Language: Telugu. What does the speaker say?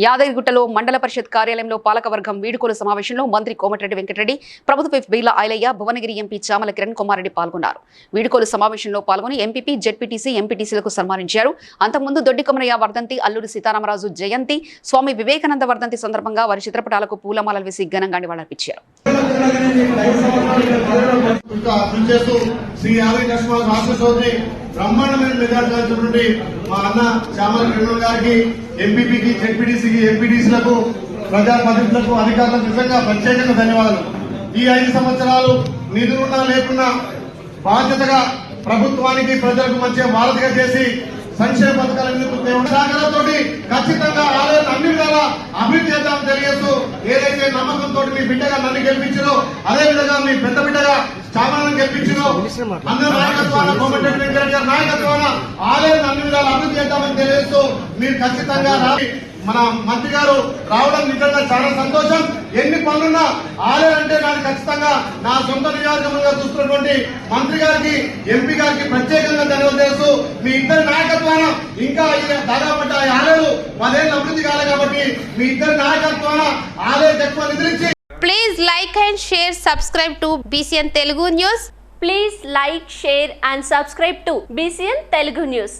యాదగిరిగుట్టలో మండల పరిషత్ కార్యాలయంలో పాలకవర్గం వీడుకోలు సమావేశంలో మంత్రి కోమటిరెడ్డి వెంకటరెడ్డి, ప్రభుత్వ విప్ బీర్ల ఐలయ్య, భువనగిరి ఎంపీ చామల కిరణ్ కుమార్ రెడ్డి పాల్గొన్నారు. వీడుకోలు సమావేశంలో పాల్గొని ఎంపీపీ, జెడ్పీటీసీ, ఎంపీటీసీలకు సన్మానించారు. అంతకుముందు దొడ్డి కొమరయ్య వర్ధంతి, అల్లూరి సీతారామరాజు జయంతి, స్వామి వివేకానంద వర్ధంతి సందర్భంగా వారి చిత్రపటాలకు పూలమాలలు వేసి ఘనంగా నివాళులర్పించారు. బ్రహ్మాండమైన మెజార్టీ నుండి మా అన్న చామల కిరణ్ గారికి, ఎంపీపీకి, జెడ్పీటీసీకి, ఎంపీటీసీలకు, ప్రజాప్రతినిధులకు, అధికారులకు నిజంగా ప్రత్యేకంగా ధన్యవాదాలు. ఈ 5 సంవత్సరాలు నిధులున్నా లేకున్నా బాధ్యతగా ప్రభుత్వానికి, ప్రజలకు మంచిగా వారధిగా చేసి సంక్షేమ పథకాలన్నీ సహకారంతో ఖచ్చితంగా ఆలయాన్ని అన్ని విధాలా అభివృద్ధి చేద్దామని తెలియజేస్తూ, ఏదైతే నమ్మకంతో మీ బిడ్డగా నన్ను గెలిపించారో అదే విధంగా మీ పెద్ద బిడ్డగా చామలను గెలిపించారో అందరి నాయకత్వాన, కోమటిరెడ్డి వెంకటరెడ్డి గారి నాయకత్వాన ఆలయాన్ని అన్ని విధాలు అభివృద్ధి చేద్దామని తెలియజేస్తూ మీరు ఖచ్చితంగా మన మంత్రి గారు రావడం నిజంగా చాలా సంతోషం. ఎన్ని పనులున్నా ఆలయం అంటే నాకు ఖచ్చితంగా నా సొంత నియోజకవర్గంగా చూస్తున్నటువంటి మంత్రి గారికి, ఎంపీ గారికి ప్రత్యేకంగా ధన్యవాదాలు చేస్తూ, మీ ఇద్దరి నాయకత్వాన ఇంకా దాదాపు ఆలయాలు 10 ఏళ్ళు అభివృద్ధి కాలేదు కాబట్టి మీ ఇద్దరి నాయకత్వాన ఆలయం ఎక్కువ నిద్రించి. Please like and share, subscribe to BCN Telugu News. Please like, share and subscribe to BCN Telugu News.